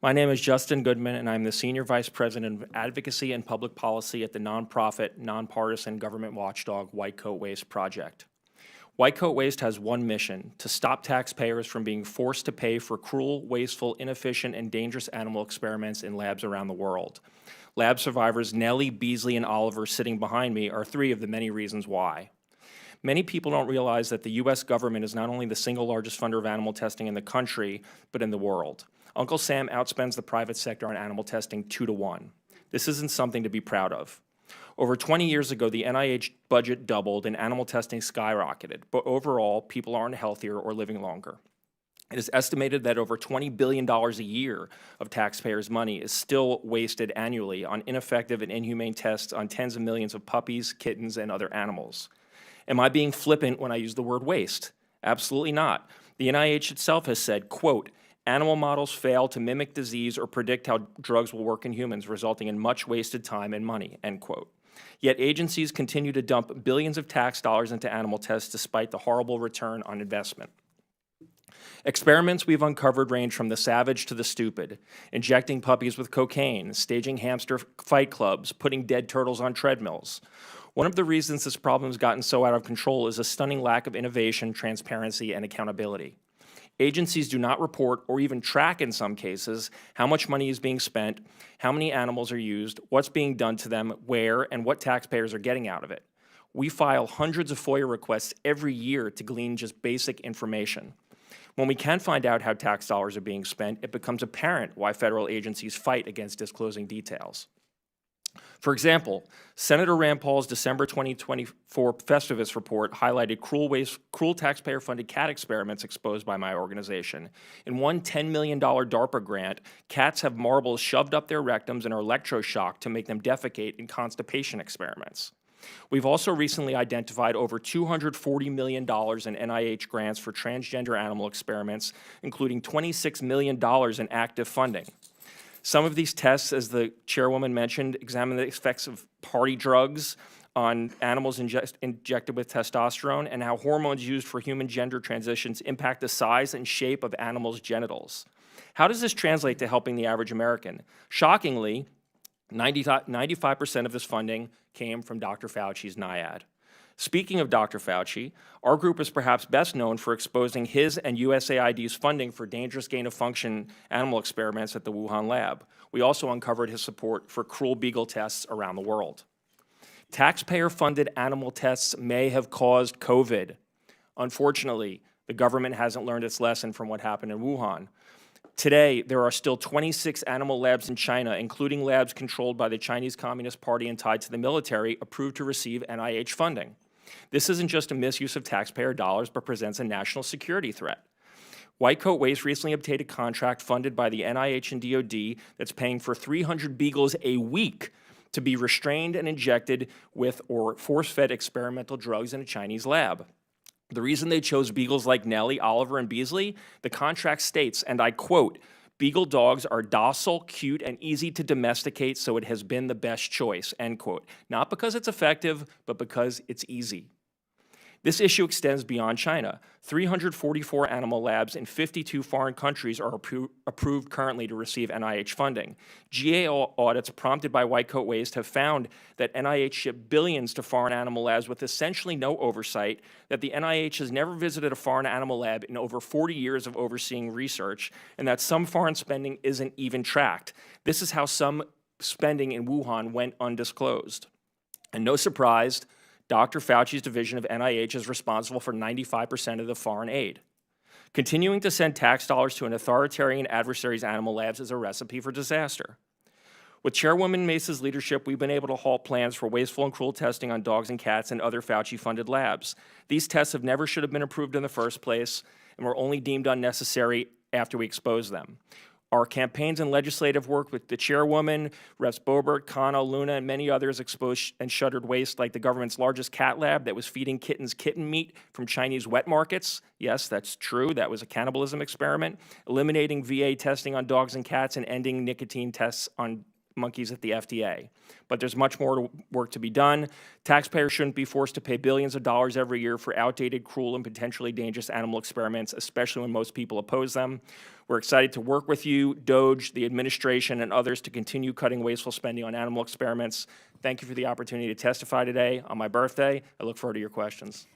My name is Justin Goodman, and I'm the Senior Vice President of Advocacy and Public Policy at the nonprofit, nonpartisan government watchdog White Coat Waste Project. White Coat Waste has one mission: to stop taxpayers from being forced to pay for cruel, wasteful, inefficient, and dangerous animal experiments in labs around the world. Lab survivors Nellie, Beasley, and Oliver, sitting behind me, are three of the many reasons why. Many people don't realize that the U.S. government is not only the single largest funder of animal testing in the country, but in the world. Uncle Sam outspends the private sector on animal testing 2-to-1. This isn't something to be proud of. Over 20 years ago, the NIH budget doubled and animal testing skyrocketed, but overall, people aren't healthier or living longer. It is estimated that over $20 billion a year of taxpayers' money is still wasted annually on ineffective and inhumane tests on tens of millions of puppies, kittens, and other animals. Am I being flippant when I use the word waste? Absolutely not. The NIH itself has said, quote, "Animal models fail to mimic disease or predict how drugs will work in humans, resulting in much wasted time and money," end quote. Yet agencies continue to dump billions of tax dollars into animal tests despite the horrible return on investment. Experiments we've uncovered range from the savage to the stupid: injecting puppies with cocaine, staging hamster fight clubs, putting dead turtles on treadmills. One of the reasons this problem has gotten so out of control is a stunning lack of innovation, transparency, and accountability. Agencies do not report or even track, in some cases, how much money is being spent, how many animals are used, what's being done to them, where, and what taxpayers are getting out of it. We file hundreds of FOIA requests every year to glean just basic information. When we can find out how tax dollars are being spent, it becomes apparent why federal agencies fight against disclosing details. For example, Senator Rand Paul's December 2024 Festivus report highlighted cruel taxpayer-funded cat experiments exposed by my organization. In one $10 million DARPA grant, cats have marbles shoved up their rectums and are electroshocked to make them defecate in constipation experiments. We've also recently identified over $240 million in NIH grants for transgender animal experiments, including $26 million in active funding. Some of these tests, as the chairwoman mentioned, examine the effects of party drugs on animals injected with testosterone and how hormones used for human gender transitions impact the size and shape of animals' genitals. How does this translate to helping the average American? Shockingly, 95% of this funding came from Dr. Fauci's NIAID. Speaking of Dr. Fauci, our group is perhaps best known for exposing his and USAID's funding for dangerous gain-of-function animal experiments at the Wuhan lab. We also uncovered his support for cruel beagle tests around the world. Taxpayer-funded animal tests may have caused COVID. Unfortunately, the government hasn't learned its lesson from what happened in Wuhan. Today, there are still 26 animal labs in China, including labs controlled by the Chinese Communist Party and tied to the military, approved to receive NIH funding. This isn't just a misuse of taxpayer dollars, but presents a national security threat. White Coat Waste recently obtained a contract funded by the NIH and DoD that's paying for 300 beagles a week to be restrained and injected with or force-fed experimental drugs in a Chinese lab. The reason they chose beagles like Nellie, Oliver, and Beasley, the contract states, and I quote, "Beagle dogs are docile, cute, and easy to domesticate, so it has been the best choice," end quote. Not because it's effective, but because it's easy. This issue extends beyond China. 344 animal labs in 52 foreign countries are approved currently to receive NIH funding. GAO audits prompted by White Coat Waste have found that NIH shipped billions to foreign animal labs with essentially no oversight, that the NIH has never visited a foreign animal lab in over 40 years of overseeing research, and that some foreign spending isn't even tracked. This is how some spending in Wuhan went undisclosed. And no surprise, Dr. Fauci's division of NIH is responsible for 95% of the foreign aid. Continuing to send tax dollars to an authoritarian adversary's animal labs is a recipe for disaster. With Chairwoman Mace's leadership, we've been able to halt plans for wasteful and cruel testing on dogs and cats and other Fauci-funded labs. These tests have never should have been approved in the first place and were only deemed unnecessary after we exposed them. Our campaigns and legislative work with the chairwoman, Reps Boebert, Kano, Luna, and many others exposed and shuttered waste like the government's largest cat lab that was feeding kittens kitten meat from Chinese wet markets. Yes, that's true. That was a cannibalism experiment. Eliminating VA testing on dogs and cats and ending nicotine tests on monkeys at the FDA. But there's much more work to be done. Taxpayers shouldn't be forced to pay billions of dollars every year for outdated, cruel, and potentially dangerous animal experiments, especially when most people oppose them. We're excited to work with you, DOJ, the administration, and others to continue cutting wasteful spending on animal experiments. Thank you for the opportunity to testify today on my birthday. I look forward to your questions.